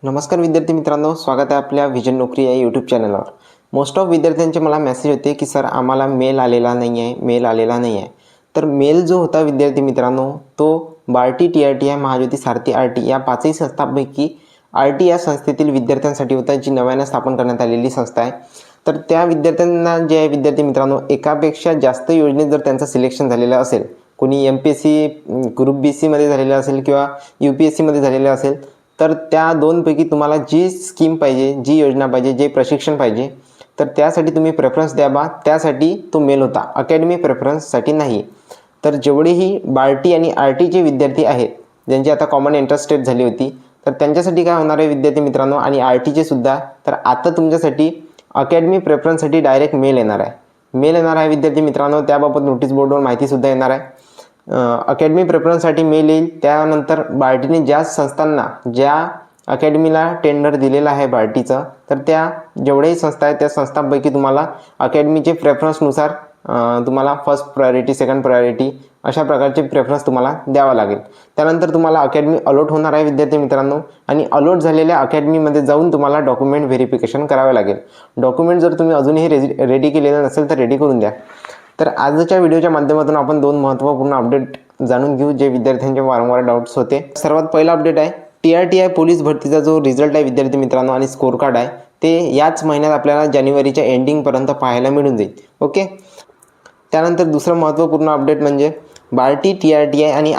नमस्कार विद्यार्थी मित्रांनो, स्वागत आहे आपल्या व्हिजन नोकरी या यूट्यूब चॅनलवर। मोस्ट ऑफ विद्यार्थ्यांचे मला मेसेज होते की सर आम्हाला मेल आलेला नाही आहे। तर मेल जो होता विद्यार्थी मित्रांनो, तो बार्टी TRTI महाज्योती सारथी RT या पाचही संस्थांपैकी RT या संस्थेतील विद्यार्थ्यांसाठी होता, जी नव्याने स्थापन करण्यात आलेली संस्था आहे। तर त्या विद्यार्थ्यांना जे आहे विद्यार्थी मित्रांनो, एकापेक्षा जास्त योजनेत जर त्यांचं सिलेक्शन झालेलं असेल, कोणी MPSC ग्रुप BC मध्ये झालेलं असेल किंवा UPSC मध्ये झालेलं असेल, तर त्या दोनपैकी तुम्हाला जी स्कीम पाहिजे, जी योजना पाहिजे, जे प्रशिक्षण पाहिजे, तर त्यासाठी तुम्ही प्रेफरन्स द्या बा। त्यासाठी तो मेल होता, अकॅडमी प्रेफरन्ससाठी नाही। तर जेवढेही बार्टी आणि RTचे विद्यार्थी आहेत, ज्यांची आता कॉमन एंट्रन्स टेस्ट झाली होती, तर त्यांच्यासाठी काय होणार आहे विद्यार्थी मित्रांनो, आणि RTचे सुद्धा, तर आता तुमच्यासाठी अकॅडमी प्रेफरन्ससाठी डायरेक्ट मेल येणार आहे विद्यार्थी मित्रांनो। त्याबाबत नोटीस बोर्डवर माहितीसुद्धा येणार आहे। अकॅडमी प्रेफरन्ससाठी मेल येईल। त्यानंतर बार्टीने ज्या संस्थांना, ज्या अकॅडमीला टेंडर दिलेलं आहे बार्टीचं, तर त्या जेवढ्याही संस्था आहेत त्या संस्थांपैकी तुम्हाला अकॅडमीचे प्रेफरन्सनुसार तुम्हाला फर्स्ट प्रायोरिटी, सेकंड प्रायोरिटी अशा प्रकारचे प्रेफरन्स तुम्हाला द्यावा लागेल। त्यानंतर तुम्हाला अकॅडमी अलॉट होणार आहे विद्यार्थी मित्रांनो, आणि अलॉट झालेल्या अकॅडमीमध्ये जाऊन तुम्हाला डॉक्युमेंट व्हेरिफिकेशन करावे लागेल। डॉक्युमेंट जर तुम्ही अजूनही रेडी केलेलं नसेल तर रेडी करून द्या। तर आजच्या व्हिडिओच्या माध्यमातून आपण दोन महत्त्वपूर्ण अपडेट जाणून घेऊ, जे विद्यार्थ्यांचे वारंवार डाऊट्स होते। सर्वात पहिला अपडेट आहे TRTI पोलीस भरतीचा जो रिझल्ट आहे विद्यार्थी मित्रांनो आणि स्कोर कार्ड आहे, ते याच महिन्यात आपल्याला जानेवारीच्या एंडिंगपर्यंत पाहायला मिळून जाईल। ओके। त्यानंतर दुसरं महत्त्वपूर्ण अपडेट म्हणजे बार्टी TRTI आणि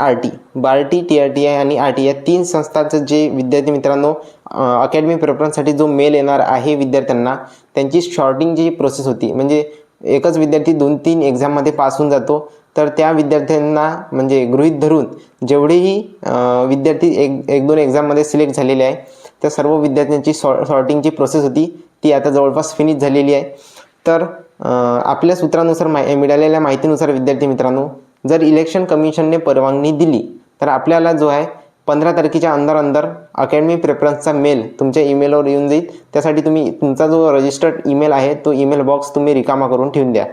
RT या तीन संस्थांचं जे विद्यार्थी मित्रांनो अकॅडमी प्रेफरन्ससाठी जो मेल येणार आहे विद्यार्थ्यांना, त्यांची शॉर्टिंगची प्रोसेस होती, म्हणजे एकच विद्यार्थी 2-3 एक्झाममध्ये पास होऊन जातो। तर त्या विद्यार्थ्यांना म्हणजे गृहीत धरून जेवढेही विद्यार्थी एक दोन एक्झाममध्ये सिलेक्ट झालेले आहे, त्या सर्व विद्यार्थ्यांची सॉर्टिंगची प्रोसेस होती, ती आता जवळपास फिनिश झालेली आहे। तर आपल्या सूत्रानुसार मिळालेल्या माहितीनुसार विद्यार्थी मित्रांनो, जर इलेक्शन कमिशनने परवानगी दिली तर आपल्याला जो आहे 15 तारखेच्या अंदर अकॅडमी प्रेफरन्सचा मेल तुमच्या ईमेलवर येऊन जाईल। त्यासाठी तुम्ही तुमचा जो रजिस्टर्ड ईमेल आहे तो ईमेल बॉक्स तुम्ही रिकामा करून ठेवून द्या।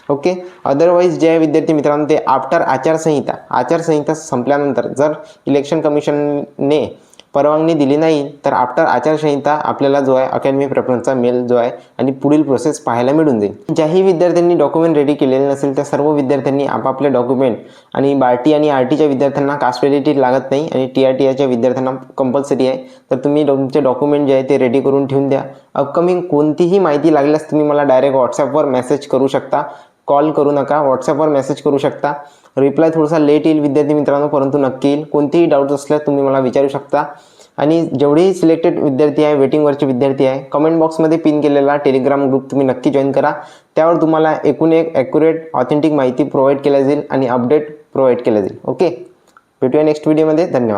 ओके। अदरवाईज जे विद्यार्थी मित्रांनो, ते आफ्टर आचारसंहिता संपल्यानंतर जर इलेक्शन कमिशनने परवानगी दिली नाही, तर आफ्टर आचारसंहिता आपल्याला जो आहे अकॅडमी प्रेफरन्सचा मेल जो आहे आणि पुढील प्रोसेस पाहायला मिळून जाईल। ज्याही विद्यार्थ्यांनी डॉक्युमेंट रेडी केलेले नसेल त्या सर्व विद्यार्थ्यांनी आपापले डॉक्युमेंट, आणि बार्टी आणि RTच्या विद्यार्थ्यांना कास्ट व्हॅलिडिटी लागत नाही आणि TRTIच्या विद्यार्थ्यांना कंपल्सरी आहे, तर तुम्ही तुमचे डॉक्युमेंट जे आहे ते रेडी करून ठेवून द्या। अपकमिंग कोणतीही माहिती लागल्यास तुम्ही मला डायरेक्ट व्हॉट्सअपवर मेसेज करू शकता, कॉल करू नका, व्हॉट्सअपवर मेसेज करू शकता। रिप्लाय थोडासा लेट येईल विद्यार्थी मित्रांनो, परंतु नक्की येईल। कोणतेही डाऊट्स असल्यास तुम्ही मला विचारू शकता। आणि जेवढेही सिलेक्टेड विद्यार्थी आहे, वेटिंगवरचे विद्यार्थी आहे, कमेंट बॉक्समध्ये पिन केलेला टेलिग्राम ग्रुप तुम्ही नक्की जॉईन करा। त्यावर तुम्हाला एकूण एक ॲक्युरेट ऑथेंटिक माहिती प्रोव्हाइड केल्या जाईल आणि अपडेट प्रोव्हाइड केल्या जाईल। ओके। भेटूया नेक्स्ट व्हिडिओमध्ये। धन्यवाद।